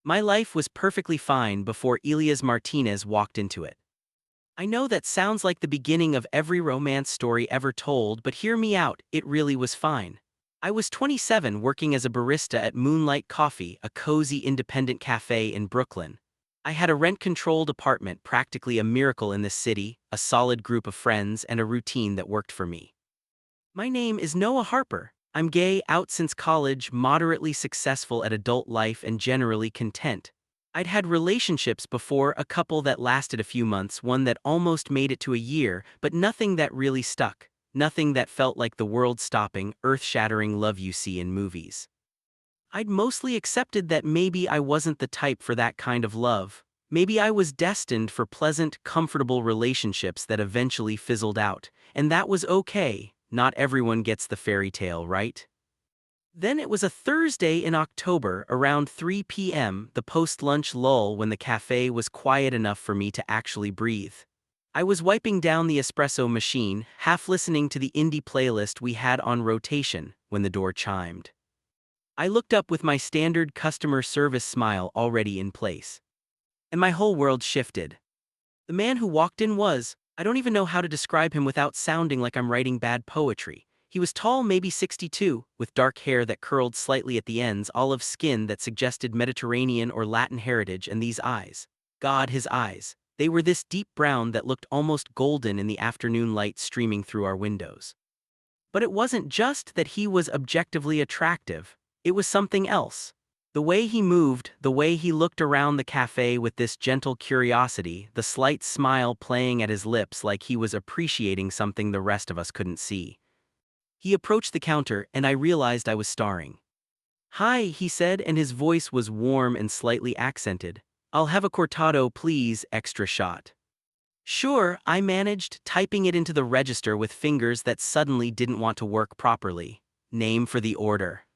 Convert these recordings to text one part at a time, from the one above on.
My life was perfectly fine before Elias Martinez walked into it. I know that sounds like the beginning of every romance story ever told, but hear me out, it really was fine. I was 27 working as a barista at Moonlight Coffee, a cozy independent cafe in Brooklyn. I had a rent-controlled apartment, practically a miracle in this city, a solid group of friends, and a routine that worked for me. My name is Noah Harper. I'm gay, out since college, moderately successful at adult life, and generally content. I'd had relationships before, a couple that lasted a few months, one that almost made it to a year, but nothing that really stuck. Nothing that felt like the world-stopping, earth-shattering love you see in movies. I'd mostly accepted that maybe I wasn't the type for that kind of love. Maybe I was destined for pleasant, comfortable relationships that eventually fizzled out. And that was okay. Not everyone gets the fairy tale, right? Then it was a Thursday in October, around 3 p.m., the post-lunch lull when the cafe was quiet enough for me to actually breathe. I was wiping down the espresso machine, half listening to the indie playlist we had on rotation, when the door chimed. I looked up with my standard customer service smile already in place. And my whole world shifted. The man who walked in was, I don't even know how to describe him without sounding like I'm writing bad poetry. He was tall, maybe 62, with dark hair that curled slightly at the ends, olive skin that suggested Mediterranean or Latin heritage, and these eyes. God, his eyes. They were this deep brown that looked almost golden in the afternoon light streaming through our windows. But it wasn't just that he was objectively attractive. It was something else. The way he moved, the way he looked around the cafe with this gentle curiosity, the slight smile playing at his lips like he was appreciating something the rest of us couldn't see. He approached the counter, and I realized I was starring. "Hi," he said, and his voice was warm and slightly accented. "I'll have a cortado, please, extra shot." Sure, I managed, typing it into the register with fingers that suddenly didn't want to work properly. Name for the order: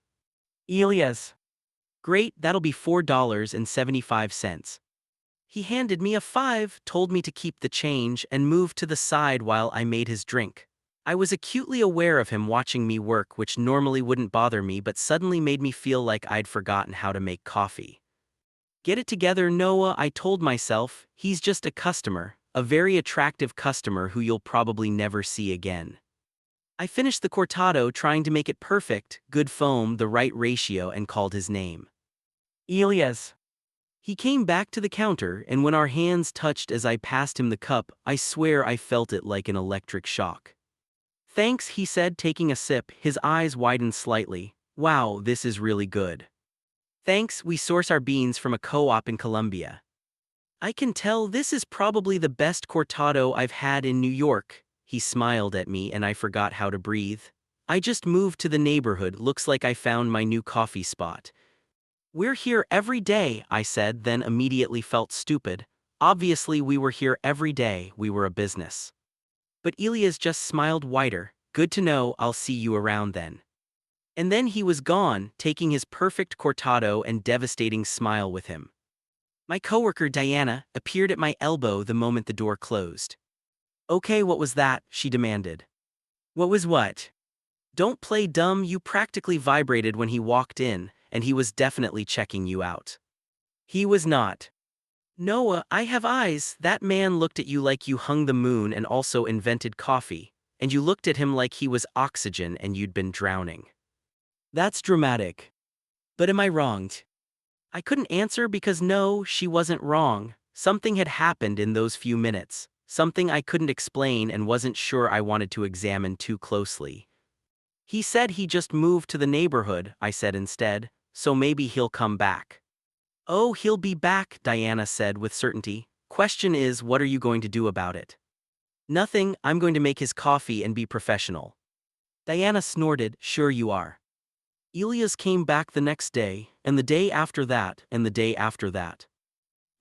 Elias. Great, that'll be $4.75. He handed me a 5, told me to keep the change, and moved to the side while I made his drink. I was acutely aware of him watching me work, which normally wouldn't bother me but suddenly made me feel like I'd forgotten how to make coffee. Get it together, Noah, I told myself. He's just a customer, a very attractive customer who you'll probably never see again. I finished the cortado, trying to make it perfect, good foam, the right ratio, and called his name. Elias. He came back to the counter, and when our hands touched as I passed him the cup, I swear I felt it like an electric shock. Thanks, he said, taking a sip, his eyes widened slightly. Wow, this is really good. Thanks, we source our beans from a co-op in Colombia. I can tell this is probably the best cortado I've had in New York. He smiled at me and I forgot how to breathe. I just moved to the neighborhood, looks like I found my new coffee spot. We're here every day, I said, then immediately felt stupid. Obviously we were here every day, we were a business. But Elias just smiled wider. Good to know, I'll see you around then. And then he was gone, taking his perfect cortado and devastating smile with him. My coworker Diana appeared at my elbow the moment the door closed. Okay, what was that? She demanded. What was what? Don't play dumb, you practically vibrated when he walked in, and he was definitely checking you out. He was not. Noah, I have eyes. That man looked at you like you hung the moon and also invented coffee, and you looked at him like he was oxygen and you'd been drowning. That's dramatic. But am I wronged? I couldn't answer because no, she wasn't wrong. Something had happened in those few minutes, something I couldn't explain and wasn't sure I wanted to examine too closely. He said he just moved to the neighborhood, I said instead, so maybe he'll come back. Oh, he'll be back, Diana said with certainty. Question is, what are you going to do about it? Nothing, I'm going to make his coffee and be professional. Diana snorted, sure you are. Elias came back the next day, and the day after that, and the day after that.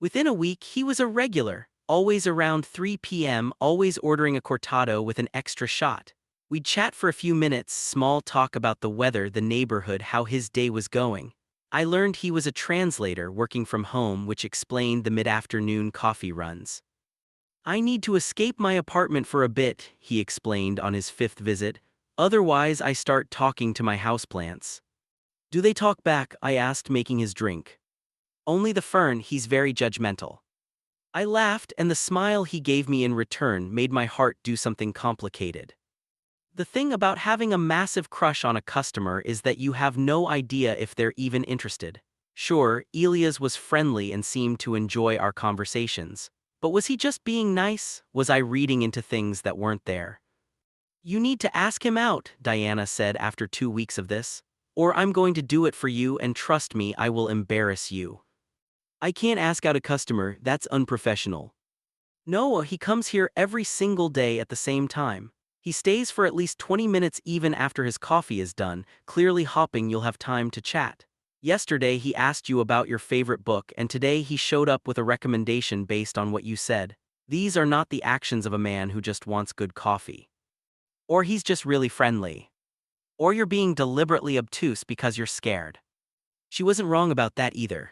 Within a week, he was a regular, always around 3 p.m., always ordering a cortado with an extra shot. We'd chat for a few minutes, small talk about the weather, the neighborhood, how his day was going. I learned he was a translator working from home, which explained the mid-afternoon coffee runs. I need to escape my apartment for a bit, he explained on his 5th visit. Otherwise, I start talking to my houseplants. Do they talk back? I asked, making his drink. Only the fern, he's very judgmental. I laughed, and the smile he gave me in return made my heart do something complicated. The thing about having a massive crush on a customer is that you have no idea if they're even interested. Sure, Elias was friendly and seemed to enjoy our conversations. But was he just being nice? Was I reading into things that weren't there? You need to ask him out, Diana said after 2 weeks of this. Or I'm going to do it for you, and trust me, I will embarrass you. I can't ask out a customer, that's unprofessional. No, he comes here every single day at the same time. He stays for at least 20 minutes even after his coffee is done, clearly hoping you'll have time to chat. Yesterday he asked you about your favorite book, and today he showed up with a recommendation based on what you said. These are not the actions of a man who just wants good coffee. Or he's just really friendly. Or you're being deliberately obtuse because you're scared. She wasn't wrong about that either.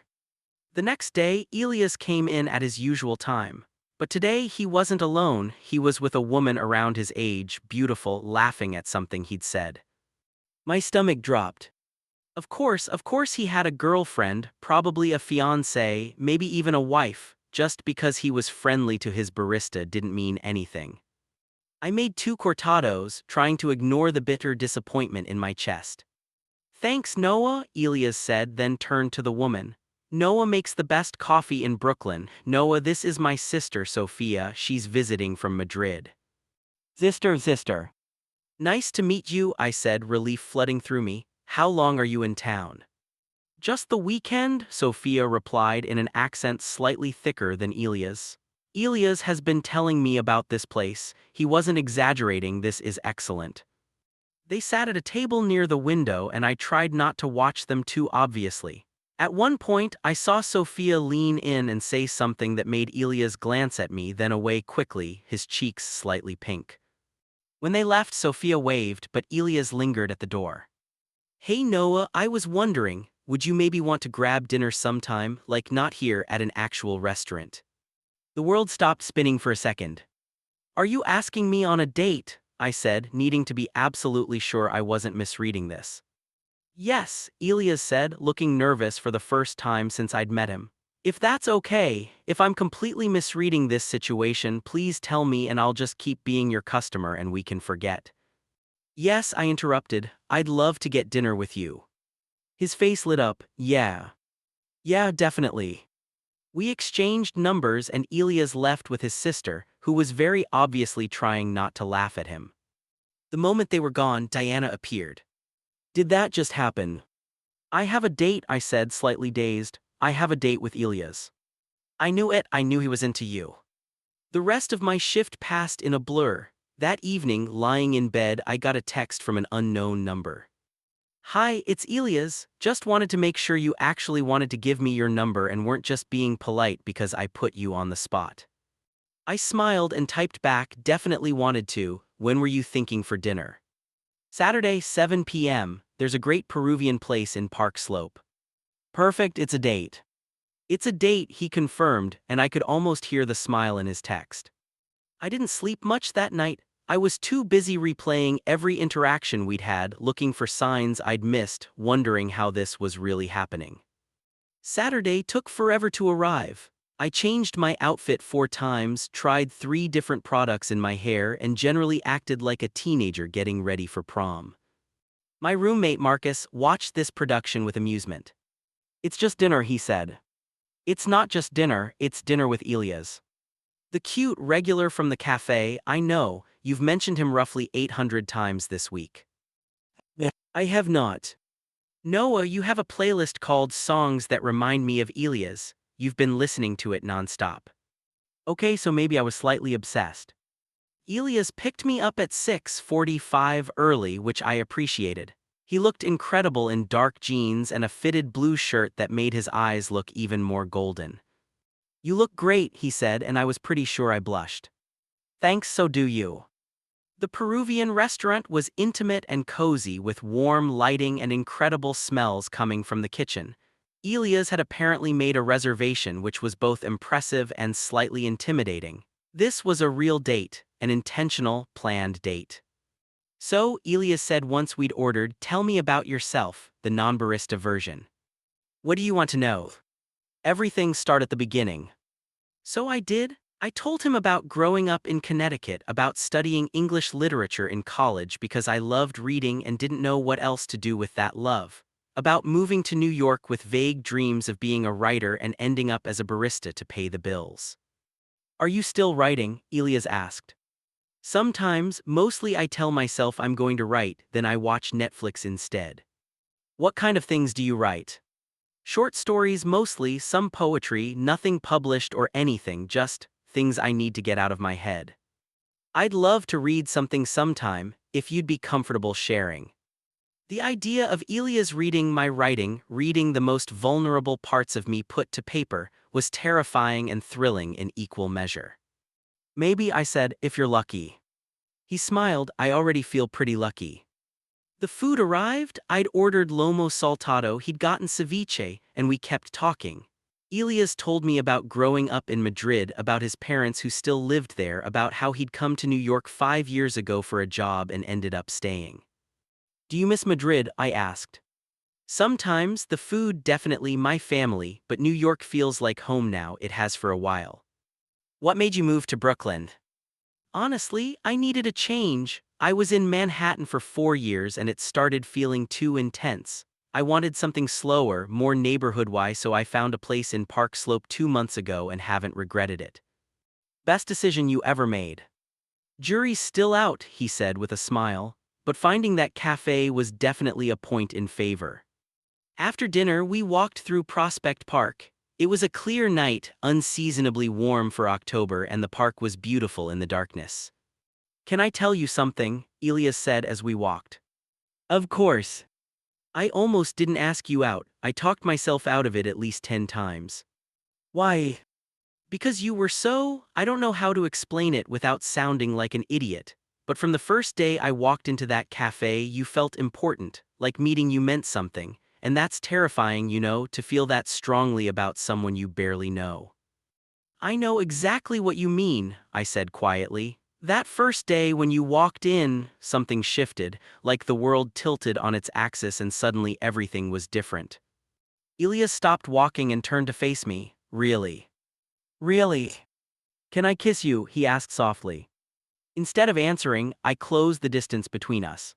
The next day, Elias came in at his usual time. But today he wasn't alone, he was with a woman around his age, beautiful, laughing at something he'd said. My stomach dropped. Of course he had a girlfriend, probably a fiancée, maybe even a wife. Just because he was friendly to his barista didn't mean anything. I made 2 cortados, trying to ignore the bitter disappointment in my chest. Thanks, Noah, Elias said, then turned to the woman. Noah makes the best coffee in Brooklyn. Noah, this is my sister Sophia, she's visiting from Madrid. Sister. Nice to meet you, I said, relief flooding through me. How long are you in town? Just the weekend, Sophia replied in an accent slightly thicker than Elias. Elias has been telling me about this place. He wasn't exaggerating, this is excellent. They sat at a table near the window, and I tried not to watch them too obviously. At one point, I saw Sophia lean in and say something that made Elias glance at me, then away quickly, his cheeks slightly pink. When they left, Sophia waved, but Elias lingered at the door. Hey Noah, I was wondering, would you maybe want to grab dinner sometime, like not here at an actual restaurant? The world stopped spinning for a second. Are you asking me on a date? I said, needing to be absolutely sure I wasn't misreading this. Yes, Elias said, looking nervous for the first time since I'd met him. If that's okay, if I'm completely misreading this situation, please tell me and I'll just keep being your customer and we can forget. Yes, I interrupted, I'd love to get dinner with you. His face lit up. Yeah, definitely. We exchanged numbers and Elias left with his sister, who was very obviously trying not to laugh at him. The moment they were gone, Diana appeared. Did that just happen? I have a date, I said, slightly dazed. I have a date with Elias. I knew it, I knew he was into you. The rest of my shift passed in a blur. That evening, lying in bed, I got a text from an unknown number. Hi, it's Elias. Just wanted to make sure you actually wanted to give me your number and weren't just being polite because I put you on the spot. I smiled and typed back, definitely wanted to. When were you thinking for dinner? Saturday, 7 p.m. There's a great Peruvian place in Park Slope. Perfect, it's a date. It's a date, he confirmed, and I could almost hear the smile in his text. I didn't sleep much that night. I was too busy replaying every interaction we'd had, looking for signs I'd missed, wondering how this was really happening. Saturday took forever to arrive. I changed my outfit 4 times, tried 3 different products in my hair, and generally acted like a teenager getting ready for prom. My roommate Marcus watched this production with amusement. It's just dinner, he said. It's not just dinner, it's dinner with Elias. The cute regular from the cafe, I know, you've mentioned him roughly 800 times this week. I have not. Noah, you have a playlist called Songs That Remind Me of Elias. You've been listening to it nonstop. Okay, so maybe I was slightly obsessed. Elias picked me up at 6:45 early, which I appreciated. He looked incredible in dark jeans and a fitted blue shirt that made his eyes look even more golden. You look great, he said, and I was pretty sure I blushed. Thanks, so do you. The Peruvian restaurant was intimate and cozy with warm lighting and incredible smells coming from the kitchen. Elias had apparently made a reservation, which was both impressive and slightly intimidating. This was a real date, an intentional, planned date. So, Elias said once we'd ordered, tell me about yourself, the non-barista version. What do you want to know? Everything start at the beginning. So I did. I told him about growing up in Connecticut, about studying English literature in college because I loved reading and didn't know what else to do with that love. About moving to New York with vague dreams of being a writer and ending up as a barista to pay the bills. Are you still writing? Elias asked. Sometimes, mostly I tell myself I'm going to write, then I watch Netflix instead. What kind of things do you write? Short stories mostly, some poetry, nothing published or anything, just things I need to get out of my head. I'd love to read something sometime, if you'd be comfortable sharing. The idea of Elias reading my writing, reading the most vulnerable parts of me put to paper, was terrifying and thrilling in equal measure. Maybe, I said, if you're lucky. He smiled. I already feel pretty lucky. The food arrived. I'd ordered lomo saltado, he'd gotten ceviche, and we kept talking. Elias told me about growing up in Madrid, about his parents who still lived there, about how he'd come to New York 5 years ago for a job and ended up staying. Do you miss Madrid? I asked. Sometimes, the food, definitely, my family, but New York feels like home now, it has for a while. What made you move to Brooklyn? Honestly, I needed a change. I was in Manhattan for 4 years and it started feeling too intense. I wanted something slower, more neighborhood-wise, so I found a place in Park Slope 2 months ago and haven't regretted it. Best decision you ever made. Jury's still out, he said with a smile, but finding that cafe was definitely a point in favor. After dinner, we walked through Prospect Park. It was a clear night, unseasonably warm for October, and the park was beautiful in the darkness. Can I tell you something? Elias said as we walked. Of course. I almost didn't ask you out. I talked myself out of it at least 10 times. Why? Because you were so, I don't know how to explain it without sounding like an idiot. But from the first day I walked into that cafe, you felt important, like meeting you meant something. And that's terrifying, to feel that strongly about someone you barely know. I know exactly what you mean, I said quietly. That first day when you walked in, something shifted, like the world tilted on its axis and suddenly everything was different. Elias stopped walking and turned to face me. Really? Really? Can I kiss you? He asked softly. Instead of answering, I closed the distance between us.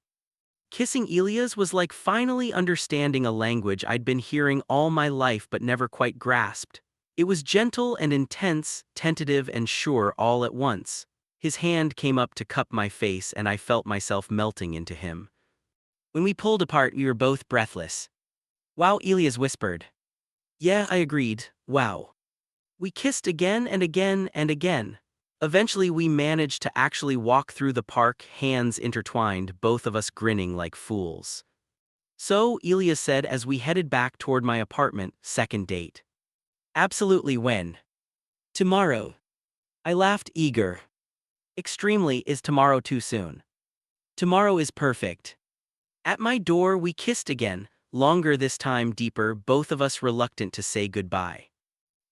Kissing Elias was like finally understanding a language I'd been hearing all my life but never quite grasped. It was gentle and intense, tentative and sure all at once. His hand came up to cup my face and I felt myself melting into him. When we pulled apart, we were both breathless. Wow, Elias whispered. Yeah, I agreed. Wow. We kissed again and again and again. Eventually we managed to actually walk through the park, hands intertwined, both of us grinning like fools. So, Elias said as we headed back toward my apartment, second date. Absolutely. When? Tomorrow. I laughed, eager. Extremely. Is tomorrow too soon? Tomorrow is perfect. At my door we kissed again, longer this time, deeper, both of us reluctant to say goodbye.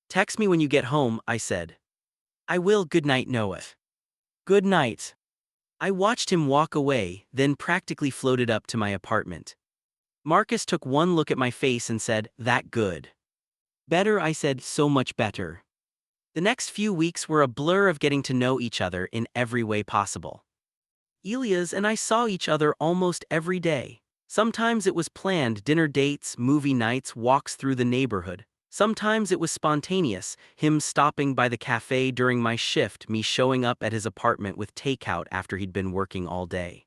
Text me when you get home, I said. I will. Good night, Noah. Good night. I watched him walk away, then practically floated up to my apartment. Marcus took one look at my face and said, "That good?" Better, I said, so much better. The next few weeks were a blur of getting to know each other in every way possible. Elias and I saw each other almost every day. Sometimes it was planned, dinner dates, movie nights, walks through the neighborhood. Sometimes it was spontaneous, him stopping by the cafe during my shift, me showing up at his apartment with takeout after he'd been working all day.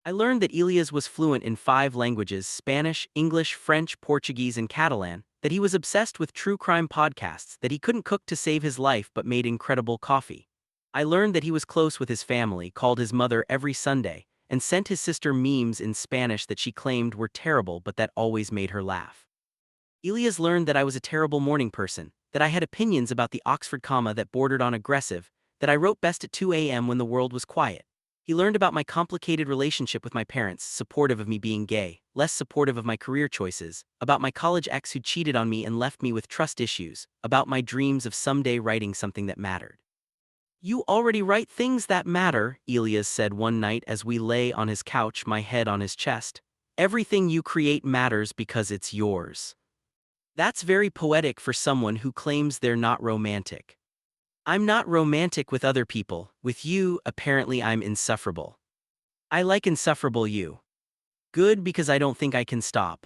I learned that Elias was fluent in 5 languages: Spanish, English, French, Portuguese, and Catalan, that he was obsessed with true crime podcasts, that he couldn't cook to save his life but made incredible coffee. I learned that he was close with his family, called his mother every Sunday, and sent his sister memes in Spanish that she claimed were terrible but that always made her laugh. Elias learned that I was a terrible morning person, that I had opinions about the Oxford comma that bordered on aggressive, that I wrote best at 2 a.m. when the world was quiet. He learned about my complicated relationship with my parents, supportive of me being gay, less supportive of my career choices, about my college ex who cheated on me and left me with trust issues, about my dreams of someday writing something that mattered. You already write things that matter, Elias said one night as we lay on his couch, my head on his chest. Everything you create matters because it's yours. That's very poetic for someone who claims they're not romantic. I'm not romantic with other people. With you, apparently I'm insufferable. I like insufferable you. Good because I don't think I can stop.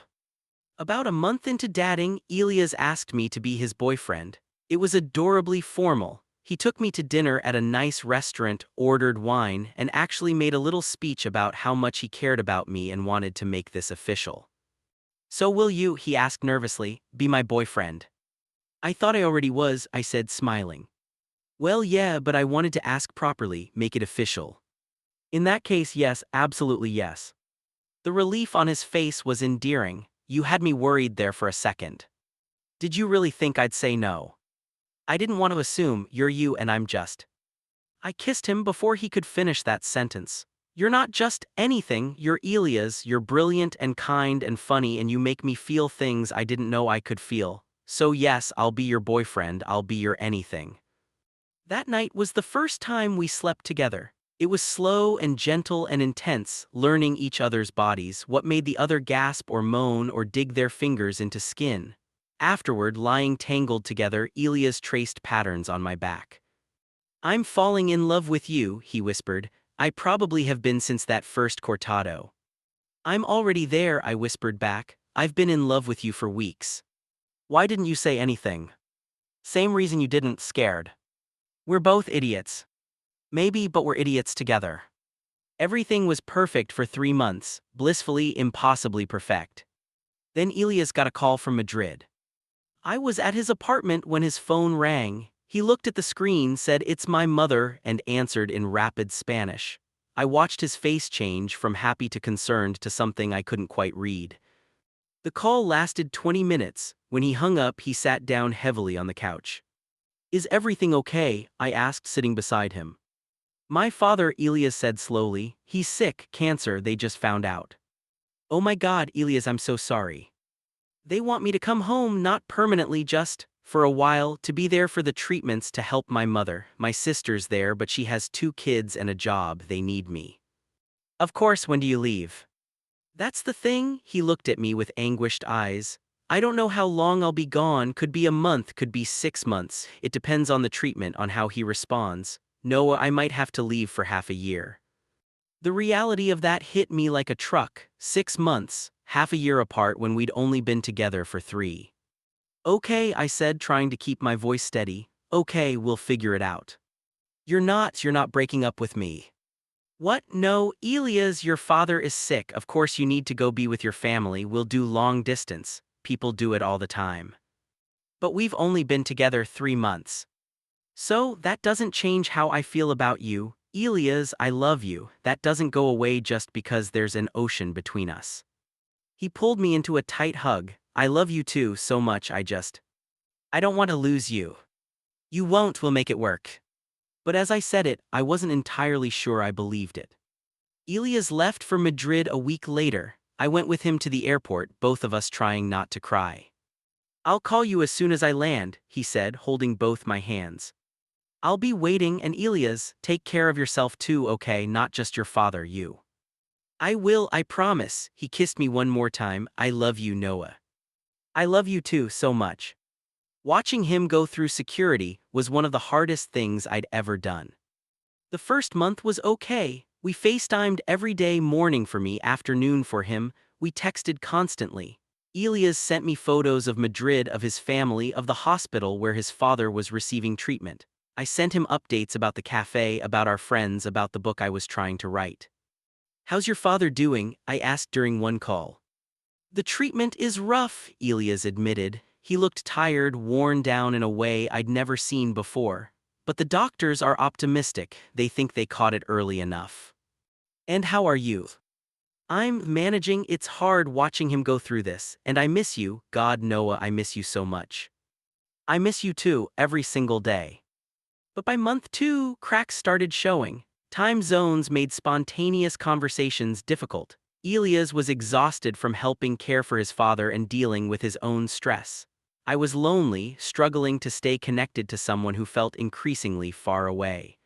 About a month into dating, Elias asked me to be his boyfriend. It was adorably formal. He took me to dinner at a nice restaurant, ordered wine, and actually made a little speech about how much he cared about me and wanted to make this official. So will you, he asked nervously, be my boyfriend? I thought I already was, I said smiling. Well yeah, but I wanted to ask properly, make it official. In that case yes, absolutely yes. The relief on his face was endearing. You had me worried there for a second. Did you really think I'd say no? I didn't want to assume you're you and I'm just. I kissed him before he could finish that sentence. You're not just anything, you're Elias, you're brilliant and kind and funny and you make me feel things I didn't know I could feel. So yes, I'll be your boyfriend, I'll be your anything. That night was the first time we slept together. It was slow and gentle and intense, learning each other's bodies, what made the other gasp or moan or dig their fingers into skin. Afterward, lying tangled together, Elias traced patterns on my back. I'm falling in love with you, he whispered. I probably have been since that first cortado. I'm already there, I whispered back. I've been in love with you for weeks. Why didn't you say anything? Same reason you didn't, scared. We're both idiots. Maybe, but we're idiots together. Everything was perfect for 3 months, blissfully, impossibly perfect. Then Elias got a call from Madrid. I was at his apartment when his phone rang. He looked at the screen, said, "It's my mother," and answered in rapid Spanish. I watched his face change from happy to concerned to something I couldn't quite read. The call lasted 20 minutes. When he hung up, he sat down heavily on the couch. Is everything okay? I asked, sitting beside him. My father, Elias said slowly. He's sick, cancer, they just found out. Oh my God, Elias, I'm so sorry. They want me to come home, not permanently, just for a while, to be there for the treatments to help my mother. My sister's there, but she has 2 kids and a job, they need me. Of course, when do you leave? That's the thing, he looked at me with anguished eyes. I don't know how long I'll be gone, could be a month, could be 6 months, it depends on the treatment, on how he responds. No, I might have to leave for half a year. The reality of that hit me like a truck. 6 months, half a year apart when we'd only been together for 3. Okay, I said, trying to keep my voice steady. Okay, we'll figure it out. You're not breaking up with me. What? No, Elias, your father is sick, of course you need to go be with your family, we'll do long distance, people do it all the time. But we've only been together 3 months. So, that doesn't change how I feel about you. Elias, I love you, that doesn't go away just because there's an ocean between us. He pulled me into a tight hug. I love you too so much, I don't want to lose you. You won't, we'll make it work. But as I said it, I wasn't entirely sure I believed it. Elias left for Madrid a week later. I went with him to the airport, both of us trying not to cry. I'll call you as soon as I land, he said, holding both my hands. I'll be waiting, and Elias, take care of yourself too, okay, not just your father, you. I will, I promise. He kissed me one more time. I love you, Noah. I love you too so much. Watching him go through security was one of the hardest things I'd ever done. The first month was okay. We FaceTimed every day, morning for me, afternoon for him. We texted constantly. Elias sent me photos of Madrid, of his family, of the hospital where his father was receiving treatment. I sent him updates about the cafe, about our friends, about the book I was trying to write. How's your father doing? I asked during one call. The treatment is rough, Elias admitted. He looked tired, worn down in a way I'd never seen before. But the doctors are optimistic, they think they caught it early enough. And how are you? I'm managing, it's hard watching him go through this, and I miss you, God Noah, I miss you so much. I miss you too, every single day. But by month 2, cracks started showing. Time zones made spontaneous conversations difficult. Elias was exhausted from helping care for his father and dealing with his own stress. I was lonely, struggling to stay connected to someone who felt increasingly far away.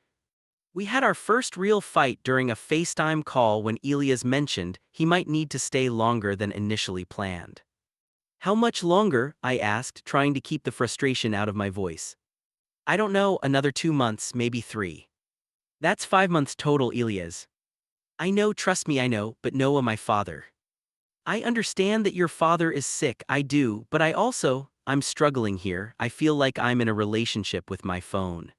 We had our first real fight during a FaceTime call when Elias mentioned he might need to stay longer than initially planned. How much longer? I asked, trying to keep the frustration out of my voice. I don't know, another 2 months, maybe 3. That's 5 months total, Elias. I know, trust me, I know, but Noah, my father. I understand that your father is sick, I do, but I'm struggling here. I feel like I'm in a relationship with my phone.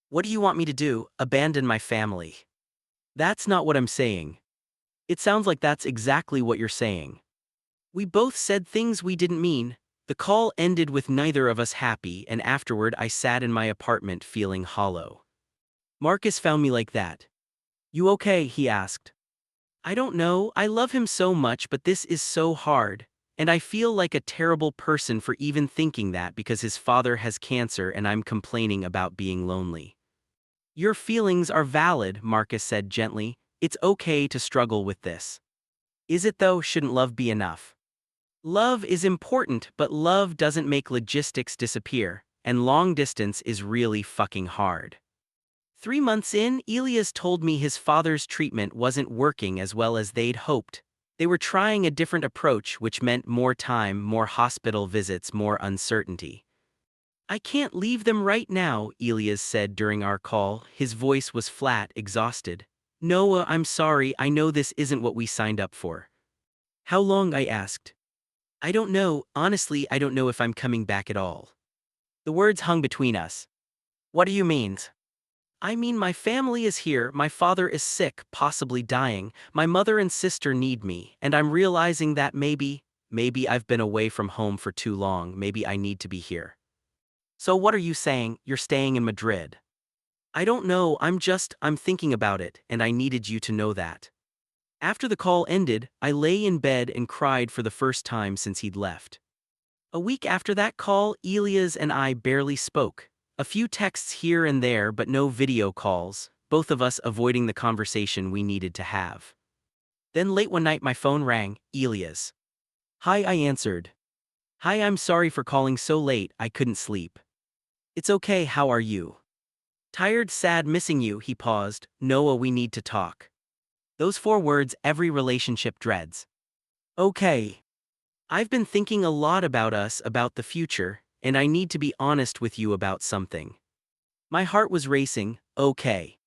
What do you want me to do? Abandon my family? That's not what I'm saying. It sounds like that's exactly what you're saying. We both said things we didn't mean. The call ended with neither of us happy, and afterward I sat in my apartment feeling hollow. Marcus found me like that. You okay? He asked. I don't know, I love him so much, but this is so hard. And I feel like a terrible person for even thinking that because his father has cancer and I'm complaining about being lonely. Your feelings are valid, Marcus said gently. It's okay to struggle with this. Is it though? Shouldn't love be enough? Love is important, but love doesn't make logistics disappear, and long distance is really fucking hard. 3 months in, Elias told me his father's treatment wasn't working as well as they'd hoped. They were trying a different approach, which meant more time, more hospital visits, more uncertainty. I can't leave them right now, Elias said during our call. His voice was flat, exhausted. Noah, I'm sorry, I know this isn't what we signed up for. How long? I asked. I don't know, honestly, I don't know if I'm coming back at all. The words hung between us. What do you mean? I mean, my family is here, my father is sick, possibly dying, my mother and sister need me, and I'm realizing that maybe I've been away from home for too long, maybe I need to be here. So what are you saying? You're staying in Madrid? I don't know, I'm thinking about it, and I needed you to know that. After the call ended, I lay in bed and cried for the first time since he'd left. A week after that call, Elias and I barely spoke. A few texts here and there, but no video calls, both of us avoiding the conversation we needed to have. Then late one night my phone rang. Elias. Hi, I answered. Hi, I'm sorry for calling so late, I couldn't sleep. It's okay, how are you? Tired, sad, missing you, he paused. Noah, we need to talk. Those 4 words every relationship dreads. Okay. I've been thinking a lot about us, about the future, and I need to be honest with you about something. My heart was racing. Okay.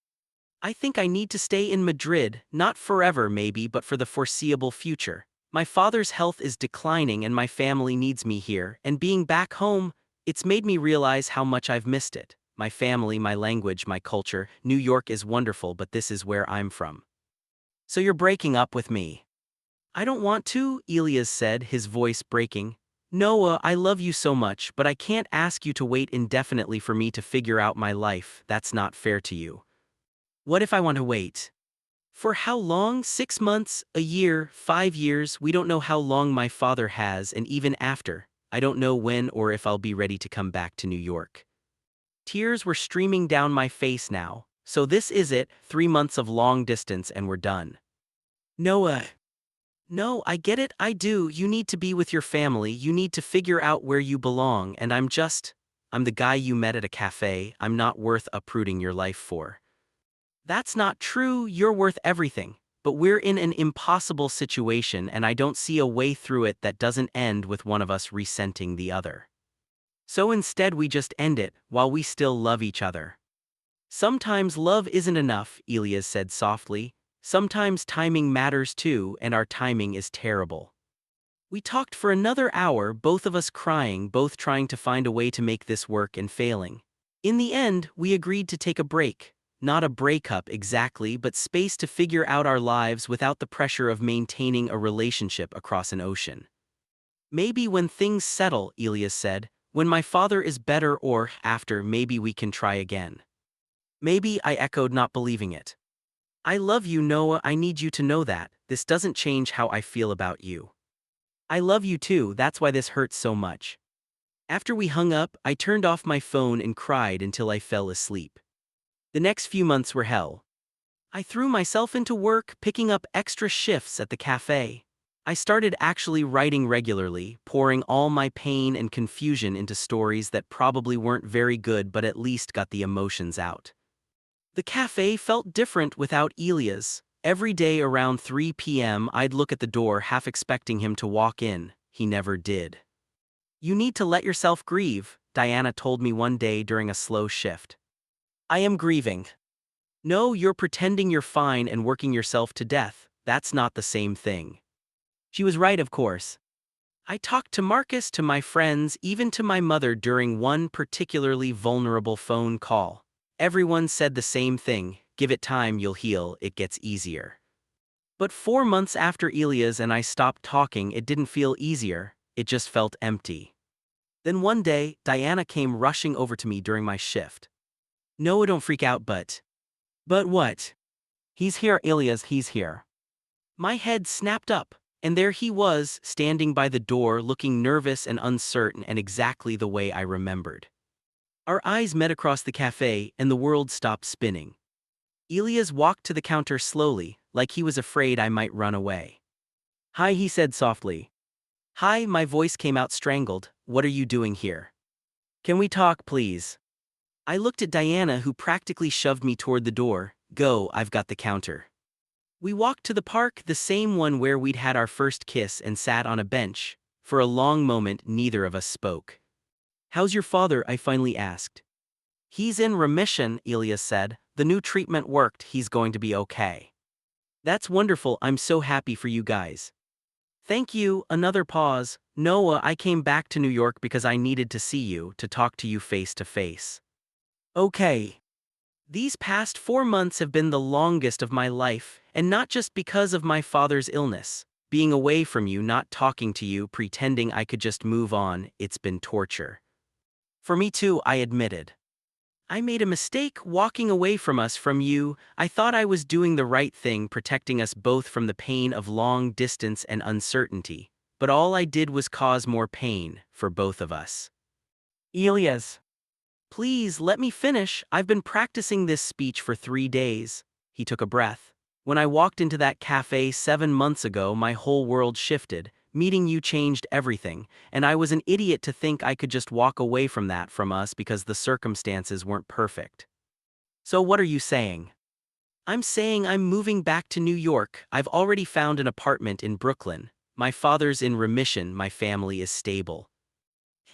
I think I need to stay in Madrid, not forever maybe, but for the foreseeable future. My father's health is declining and my family needs me here, and being back home, it's made me realize how much I've missed it. My family, my language, my culture. New York is wonderful, but this is where I'm from. So you're breaking up with me? I don't want to, Elias said, his voice breaking. Noah, I love you so much, but I can't ask you to wait indefinitely for me to figure out my life. That's not fair to you. What if I want to wait? For how long? 6 months, a year, 5 years, we don't know how long my father has, and even after, I don't know when or if I'll be ready to come back to New York. Tears were streaming down my face now. So this is it, 3 months of long distance and we're done. Noah. No, I get it, I do. You need to be with your family, you need to figure out where you belong, and I'm the guy you met at a cafe, I'm not worth uprooting your life for. That's not true, you're worth everything. But we're in an impossible situation and I don't see a way through it that doesn't end with one of us resenting the other. So instead we just end it, while we still love each other. Sometimes love isn't enough, Elias said softly. Sometimes timing matters too, and our timing is terrible. We talked for another hour, both of us crying, both trying to find a way to make this work and failing. In the end, we agreed to take a break. Not a breakup exactly, but space to figure out our lives without the pressure of maintaining a relationship across an ocean. Maybe when things settle, Elias said, when my father is better or, after, maybe we can try again. Maybe, I echoed, not believing it. I love you, Noah, I need you to know that. This doesn't change how I feel about you. I love you too, that's why this hurts so much. After we hung up, I turned off my phone and cried until I fell asleep. The next few months were hell. I threw myself into work, picking up extra shifts at the cafe. I started actually writing regularly, pouring all my pain and confusion into stories that probably weren't very good but at least got the emotions out. The cafe felt different without Elias. Every day around 3 p.m. I'd look at the door half expecting him to walk in. he never did. You need to let yourself grieve, Diana told me one day during a slow shift. I am grieving. No, you're pretending you're fine and working yourself to death. That's not the same thing. She was right, of course. I talked to Marcus, to my friends, even to my mother during one particularly vulnerable phone call. Everyone said the same thing: give it time, you'll heal, it gets easier. But 4 months after Elias and I stopped talking, it didn't feel easier, it just felt empty. Then one day, Diana came rushing over to me during my shift. No, don't freak out, but what? He's here, Elias, he's here. My head snapped up, and there he was, standing by the door, looking nervous and uncertain, and exactly the way I remembered. Our eyes met across the cafe, and the world stopped spinning. Elias walked to the counter slowly, like he was afraid I might run away. Hi, he said softly. Hi, my voice came out strangled. What are you doing here? Can we talk, please? I looked at Diana, who practically shoved me toward the door. Go, I've got the counter. We walked to the park, the same one where we'd had our first kiss, and sat on a bench. For a long moment, neither of us spoke. How's your father? I finally asked. He's in remission, Elias said. The new treatment worked, he's going to be okay. That's wonderful, I'm so happy for you guys. Thank you. Another pause. Noah, I came back to New York because I needed to see you, to talk to you face to face. Okay. These past 4 months have been the longest of my life, and not just because of my father's illness. Being away from you, not talking to you, pretending I could just move on, it's been torture. For me too, I admitted. I made a mistake walking away from us, from you. I thought I was doing the right thing, protecting us both from the pain of long distance and uncertainty. But all I did was cause more pain for both of us. Elias. Please let me finish. I've been practicing this speech for 3 days. He took a breath. When I walked into that cafe 7 months ago, my whole world shifted. Meeting you changed everything, and I was an idiot to think I could just walk away from that, from us, because the circumstances weren't perfect. So what are you saying? I'm saying I'm moving back to New York. I've already found an apartment in Brooklyn. My father's in remission, my family is stable.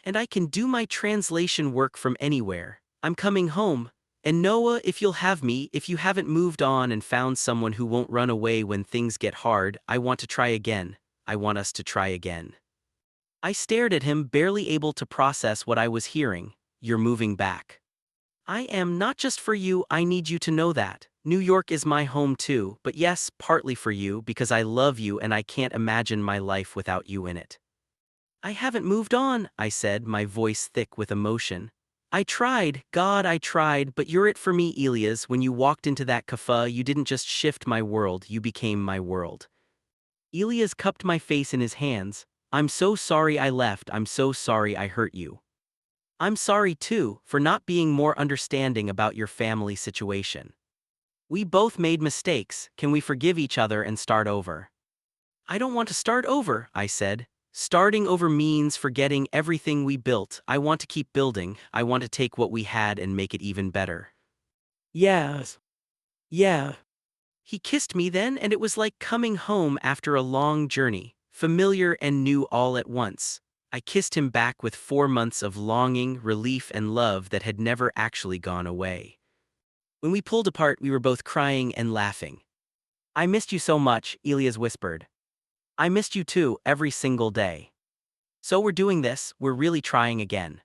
And I can do my translation work from anywhere. I'm coming home. And Noah, if you'll have me, if you haven't moved on and found someone who won't run away when things get hard, I want to try again. I want us to try again. I stared at him, barely able to process what I was hearing. You're moving back. I am, not just for you, I need you to know that. New York is my home too, but yes, partly for you, because I love you and I can't imagine my life without you in it. I haven't moved on, I said, my voice thick with emotion. I tried, God, I tried, but you're it for me, Elias. When you walked into that cafe, you didn't just shift my world, you became my world. Elias cupped my face in his hands. I'm so sorry I left, I'm so sorry I hurt you. I'm sorry too, for not being more understanding about your family situation. We both made mistakes, can we forgive each other and start over? I don't want to start over, I said. Starting over means forgetting everything we built. I want to keep building, I want to take what we had and make it even better. Yes. Yeah. He kissed me then, and it was like coming home after a long journey, familiar and new all at once. I kissed him back with 4 months of longing, relief, and love that had never actually gone away. When we pulled apart, we were both crying and laughing. I missed you so much, Elias whispered. I missed you too, every single day. So we're doing this, we're really trying again.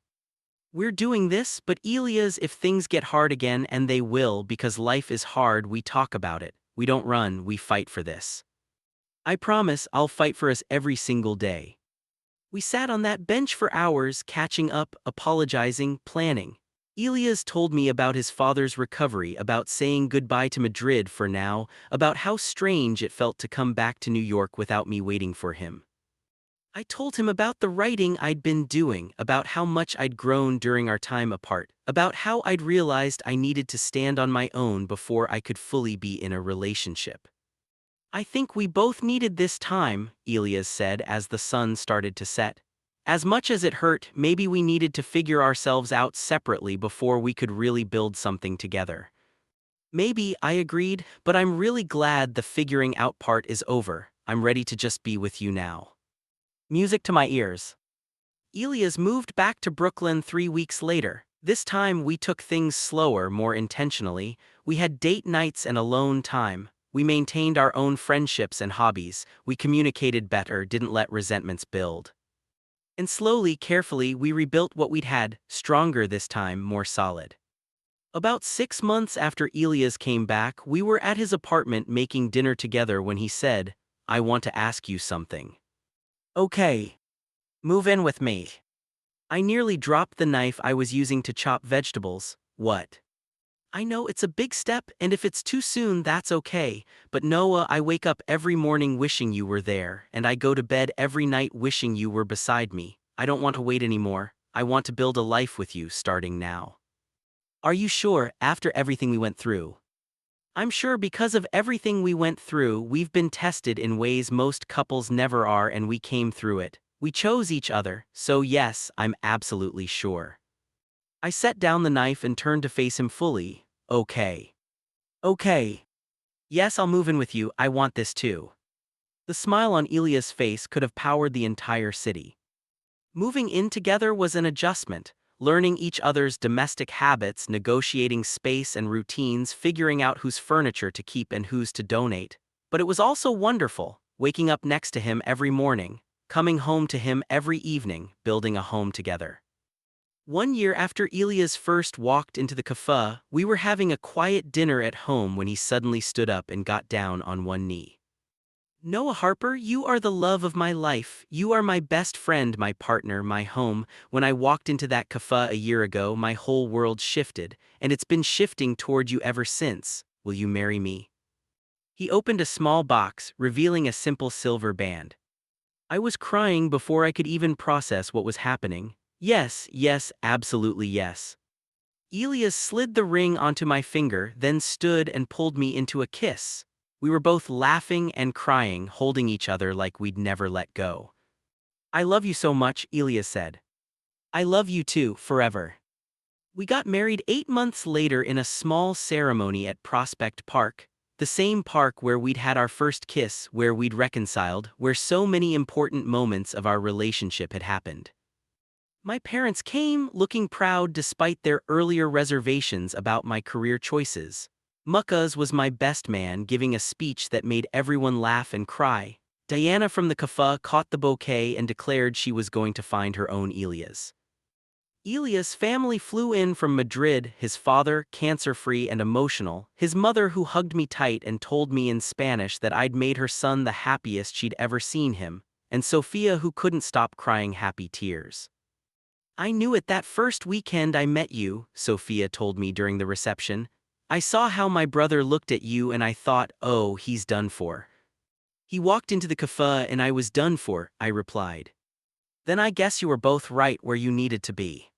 We're doing this, but Elias, if things get hard again, and they will, because life is hard, we talk about it. We don't run, we fight for this. I promise I'll fight for us every single day. We sat on that bench for hours, catching up, apologizing, planning. Elias told me about his father's recovery, about saying goodbye to Madrid for now, about how strange it felt to come back to New York without me waiting for him. I told him about the writing I'd been doing, about how much I'd grown during our time apart, about how I'd realized I needed to stand on my own before I could fully be in a relationship. I think we both needed this time, Elias said as the sun started to set. As much as it hurt, maybe we needed to figure ourselves out separately before we could really build something together. Maybe, I agreed, but I'm really glad the figuring out part is over. I'm ready to just be with you now. Music to my ears. Elias moved back to Brooklyn 3 weeks later. This time we took things slower, more intentionally. We had date nights and alone time. We maintained our own friendships and hobbies. We communicated better, didn't let resentments build. And slowly, carefully, we rebuilt what we'd had, stronger this time, more solid. About 6 months after Elias came back, we were at his apartment making dinner together when he said, "I want to ask you something." "Okay. Move in with me." I nearly dropped the knife I was using to chop vegetables. "What?" "I know it's a big step, and if it's too soon, that's okay. But Noah, I wake up every morning wishing you were there, and I go to bed every night wishing you were beside me. I don't want to wait anymore. I want to build a life with you, starting now." "Are you sure, after everything we went through?" "I'm sure because of everything we went through, we've been tested in ways most couples never are, and we came through it. We chose each other, so yes, I'm absolutely sure." I set down the knife and turned to face him fully. "Okay. Okay. Yes, I'll move in with you, I want this too." The smile on Elia's face could have powered the entire city. Moving in together was an adjustment, learning each other's domestic habits, negotiating space and routines, figuring out whose furniture to keep and whose to donate. But it was also wonderful, waking up next to him every morning, coming home to him every evening, building a home together. 1 year after Elias first walked into the cafe, we were having a quiet dinner at home when he suddenly stood up and got down on one knee. "Noah Harper, you are the love of my life. You are my best friend, my partner, my home. When I walked into that cafe a year ago, my whole world shifted, and it's been shifting toward you ever since. Will you marry me?" He opened a small box, revealing a simple silver band. I was crying before I could even process what was happening. "Yes, yes, absolutely yes." Elias slid the ring onto my finger, then stood and pulled me into a kiss. We were both laughing and crying, holding each other like we'd never let go. "I love you so much," Elias said. "I love you too, forever." We got married 8 months later in a small ceremony at Prospect Park, the same park where we'd had our first kiss, where we'd reconciled, where so many important moments of our relationship had happened. My parents came, looking proud despite their earlier reservations about my career choices. Muckas was my best man, giving a speech that made everyone laugh and cry. Diana from the cafe caught the bouquet and declared she was going to find her own Elias. Elias' family flew in from Madrid, his father, cancer-free and emotional, his mother who hugged me tight and told me in Spanish that I'd made her son the happiest she'd ever seen him, and Sophia who couldn't stop crying happy tears. "I knew it that first weekend I met you," Sophia told me during the reception. "I saw how my brother looked at you and I thought, oh, he's done for." "He walked into the cafe and I was done for," I replied. "Then I guess you were both right where you needed to be."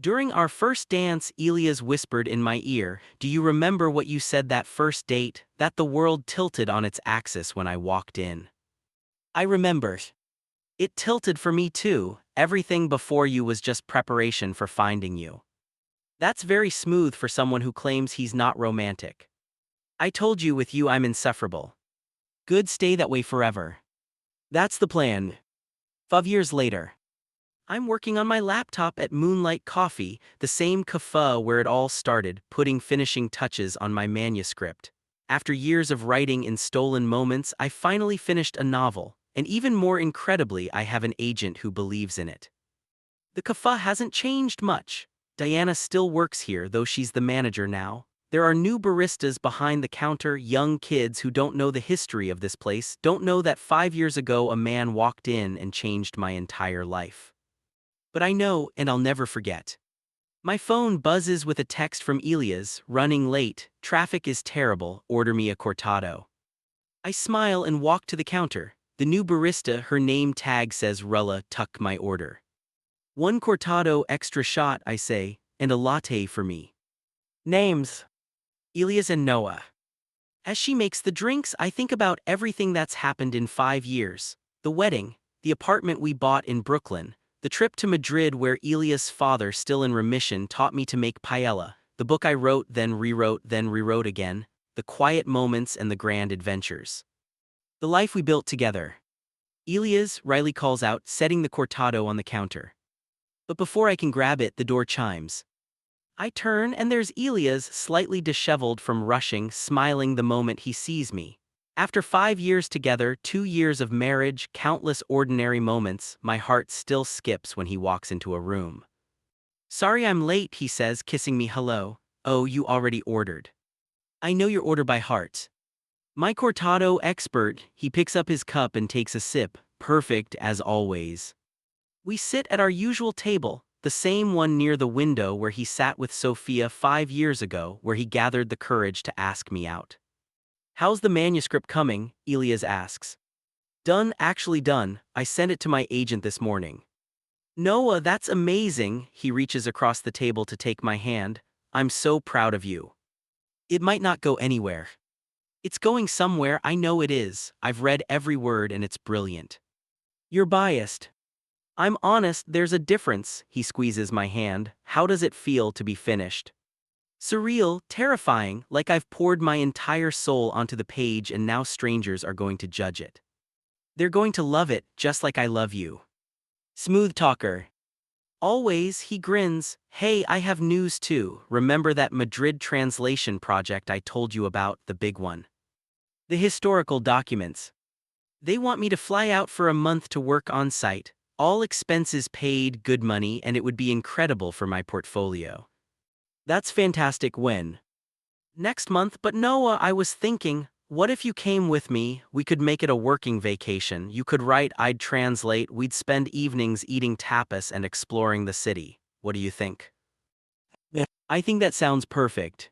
During our first dance, Elias whispered in my ear, "Do you remember what you said that first date, that the world tilted on its axis when I walked in?" I remembered. It tilted for me too. Everything before you was just preparation for finding you. That's very smooth for someone who claims he's not romantic. I told you with you I'm insufferable. Good, stay that way forever. That's the plan. 5 years later. I'm working on my laptop at Moonlight Coffee, the same cafe where it all started, putting finishing touches on my manuscript. After years of writing in stolen moments, I finally finished a novel, and even more incredibly, I have an agent who believes in it. The cafe hasn't changed much. Diana still works here, though she's the manager now. There are new baristas behind the counter, young kids who don't know the history of this place, don't know that 5 years ago a man walked in and changed my entire life. But I know, and I'll never forget. My phone buzzes with a text from Elias, "Running late, traffic is terrible, order me a cortado." I smile and walk to the counter. The new barista, her name tag says Rulla, tuck my order. "One cortado extra shot," I say, "and a latte for me." Names: Elias and Noah. As she makes the drinks, I think about everything that's happened in 5 years. The wedding, the apartment we bought in Brooklyn, the trip to Madrid where Elias' father, still in remission, taught me to make paella, the book I wrote, then rewrote again, the quiet moments and the grand adventures. The life we built together. Elias, Riley calls out, setting the cortado on the counter. But before I can grab it, the door chimes. I turn and there's Elias, slightly disheveled from rushing, smiling the moment he sees me. After 5 years together, 2 years of marriage, countless ordinary moments, my heart still skips when he walks into a room. Sorry I'm late, he says, kissing me hello. Oh, you already ordered. I know your order by heart. My cortado expert, he picks up his cup and takes a sip, perfect as always. We sit at our usual table, the same one near the window where he sat with Sophia 5 years ago, where he gathered the courage to ask me out. How's the manuscript coming? Elias asks. Done, actually done. I sent it to my agent this morning. Noah, that's amazing. He reaches across the table to take my hand. I'm so proud of you. It might not go anywhere. It's going somewhere, I know it is. I've read every word and it's brilliant. You're biased. I'm honest, there's a difference. He squeezes my hand. How does it feel to be finished? Surreal, terrifying, like I've poured my entire soul onto the page and now strangers are going to judge it. They're going to love it, just like I love you. Smooth talker. Always, he grins. Hey, I have news too. Remember that Madrid translation project I told you about, the big one? The historical documents. They want me to fly out for a month to work on site, all expenses paid, good money, and it would be incredible for my portfolio. That's fantastic. When? Next month, but Noah, I was thinking, what if you came with me? We could make it a working vacation. You could write, I'd translate, we'd spend evenings eating tapas and exploring the city. What do you think? Yeah. I think that sounds perfect.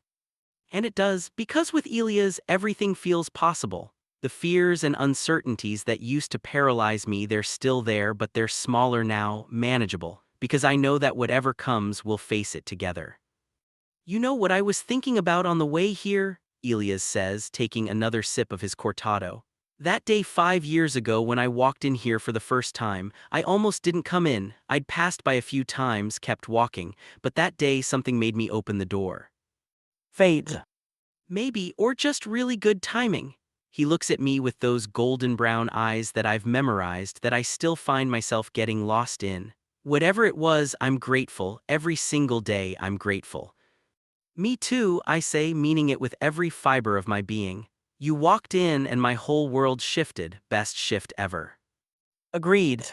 And it does, because with Elias, everything feels possible. The fears and uncertainties that used to paralyze me, they're still there, but they're smaller now, manageable, because I know that whatever comes, we'll face it together. You know what I was thinking about on the way here? Elias says, taking another sip of his cortado. That day 5 years ago when I walked in here for the first time, I almost didn't come in. I'd passed by a few times, kept walking, but that day something made me open the door. Fate. Maybe, or just really good timing. He looks at me with those golden brown eyes that I've memorized, that I still find myself getting lost in. Whatever it was, I'm grateful. Every single day I'm grateful. Me too, I say, meaning it with every fiber of my being. You walked in and my whole world shifted, best shift ever. Agreed.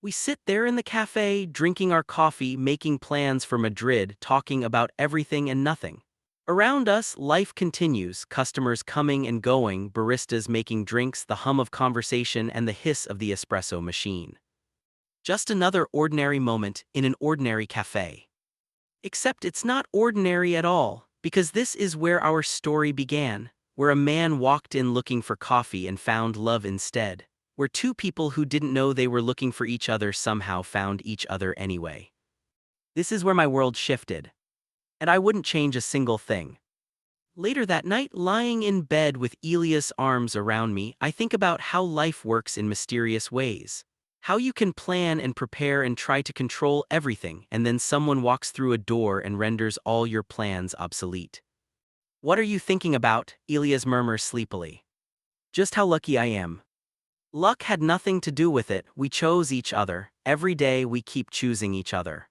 We sit there in the cafe, drinking our coffee, making plans for Madrid, talking about everything and nothing. Around us, life continues, customers coming and going, baristas making drinks, the hum of conversation and the hiss of the espresso machine. Just another ordinary moment in an ordinary cafe. Except it's not ordinary at all, because this is where our story began, where a man walked in looking for coffee and found love instead, where two people who didn't know they were looking for each other somehow found each other anyway. This is where my world shifted. And I wouldn't change a single thing. Later that night, lying in bed with Elias' arms around me, I think about how life works in mysterious ways. How you can plan and prepare and try to control everything, and then someone walks through a door and renders all your plans obsolete. What are you thinking about? Elias murmurs sleepily. Just how lucky I am. Luck had nothing to do with it, we chose each other. Every day we keep choosing each other.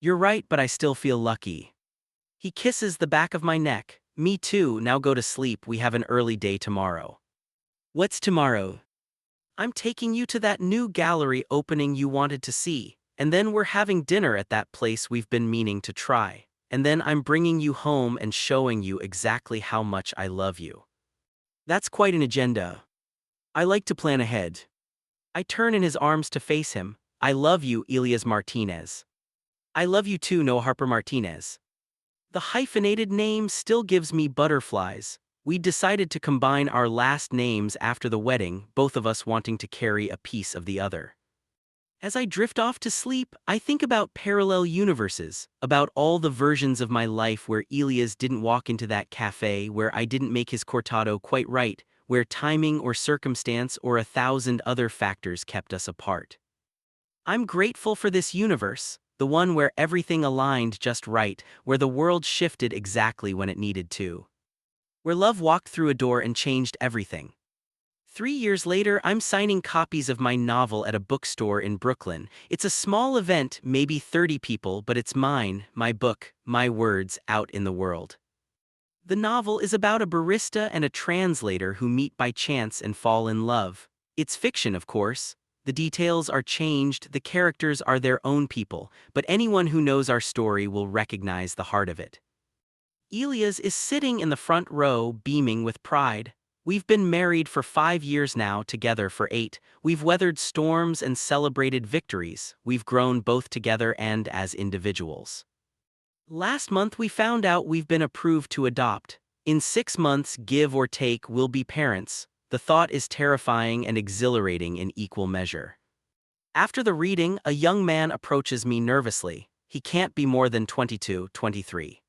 You're right, but I still feel lucky. He kisses the back of my neck. Me too, now go to sleep, we have an early day tomorrow. What's tomorrow? I'm taking you to that new gallery opening you wanted to see, and then we're having dinner at that place we've been meaning to try, and then I'm bringing you home and showing you exactly how much I love you. That's quite an agenda. I like to plan ahead. I turn in his arms to face him. I love you, Elias Martinez. I love you too, Noah Harper Martinez. The hyphenated name still gives me butterflies. We decided to combine our last names after the wedding, both of us wanting to carry a piece of the other. As I drift off to sleep, I think about parallel universes, about all the versions of my life where Elias didn't walk into that cafe, where I didn't make his cortado quite right, where timing or circumstance or 1,000 other factors kept us apart. I'm grateful for this universe, the one where everything aligned just right, where the world shifted exactly when it needed to. Where love walked through a door and changed everything. 3 years later, I'm signing copies of my novel at a bookstore in Brooklyn. It's a small event, maybe 30 people, but it's mine, my book, my words out in the world. The novel is about a barista and a translator who meet by chance and fall in love. It's fiction, of course. The details are changed, the characters are their own people, but anyone who knows our story will recognize the heart of it. Elias is sitting in the front row, beaming with pride. We've been married for 5 years now, together for 8. We've weathered storms and celebrated victories. We've grown both together and as individuals. Last month we found out we've been approved to adopt. In 6 months, give or take, we'll be parents. The thought is terrifying and exhilarating in equal measure. After the reading, a young man approaches me nervously. He can't be more than 22, 23.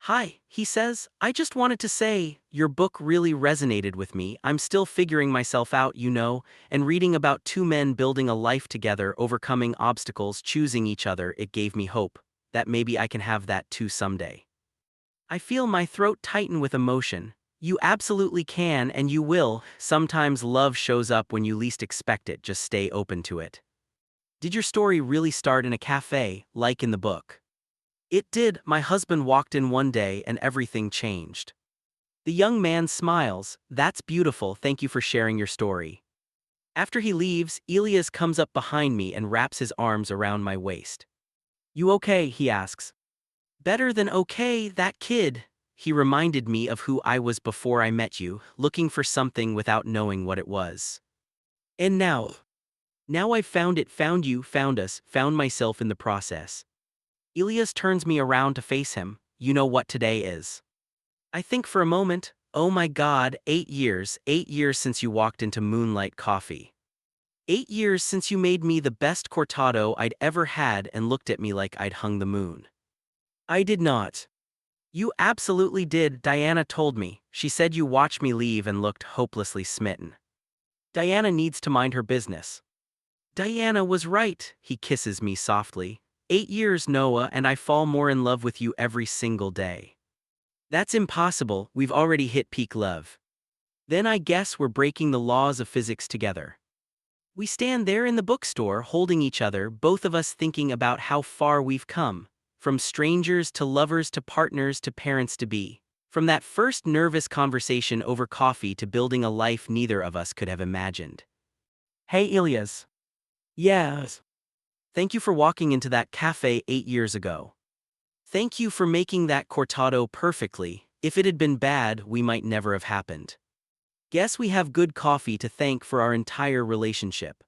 "Hi," he says, "I just wanted to say, your book really resonated with me. I'm still figuring myself out, and reading about two men building a life together, overcoming obstacles, choosing each other, it gave me hope that maybe I can have that too someday." I feel my throat tighten with emotion. You absolutely can, and you will. Sometimes love shows up when you least expect it, just stay open to it. Did your story really start in a cafe, like in the book? It did. My husband walked in one day and everything changed. The young man smiles. "That's beautiful, thank you for sharing your story." After he leaves, Elias comes up behind me and wraps his arms around my waist. "You okay?" he asks. "Better than okay, that kid." He reminded me of who I was before I met you, looking for something without knowing what it was. And now I've found it, found you, found us, found myself in the process. Elias turns me around to face him. "You know what today is?" I think for a moment. Oh my God, 8 years since you walked into Moonlight Coffee. 8 years since you made me the best cortado I'd ever had and looked at me like I'd hung the moon. I did not. You absolutely did, Diana told me. She said you watched me leave and looked hopelessly smitten. Diana needs to mind her business. Diana was right, he kisses me softly. 8 years, Noah, and I fall more in love with you every single day. That's impossible, we've already hit peak love. Then I guess we're breaking the laws of physics together. We stand there in the bookstore holding each other, both of us thinking about how far we've come. From strangers to lovers to partners to parents to be. From that first nervous conversation over coffee to building a life neither of us could have imagined. Hey Elias. Yes. Thank you for walking into that cafe 8 years ago. Thank you for making that cortado perfectly. If it had been bad, we might never have happened. Guess we have good coffee to thank for our entire relationship.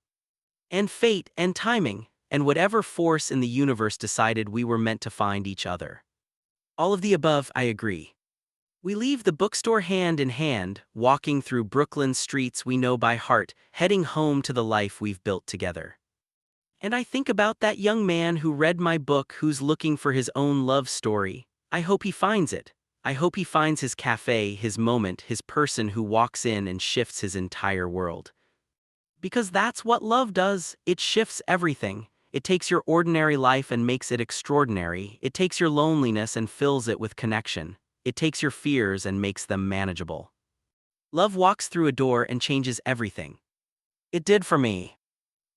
And fate and timing, and whatever force in the universe decided we were meant to find each other. All of the above, I agree. We leave the bookstore hand in hand, walking through Brooklyn's streets we know by heart, heading home to the life we've built together. And I think about that young man who read my book, who's looking for his own love story. I hope he finds it. I hope he finds his cafe, his moment, his person who walks in and shifts his entire world. Because that's what love does, it shifts everything. It takes your ordinary life and makes it extraordinary. It takes your loneliness and fills it with connection. It takes your fears and makes them manageable. Love walks through a door and changes everything. It did for me.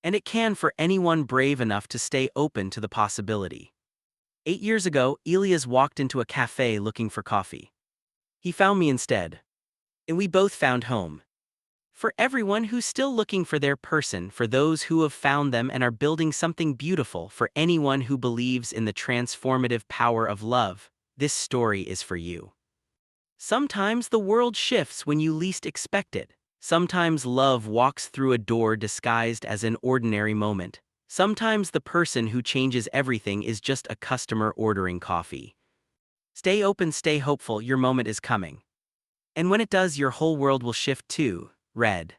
And it can for anyone brave enough to stay open to the possibility. 8 years ago, Elias walked into a cafe looking for coffee. He found me instead. And we both found home. For everyone who's still looking for their person, for those who have found them and are building something beautiful, for anyone who believes in the transformative power of love, this story is for you. Sometimes the world shifts when you least expect it. Sometimes love walks through a door disguised as an ordinary moment. Sometimes the person who changes everything is just a customer ordering coffee. Stay open, stay hopeful, your moment is coming. And when it does, your whole world will shift too. Red.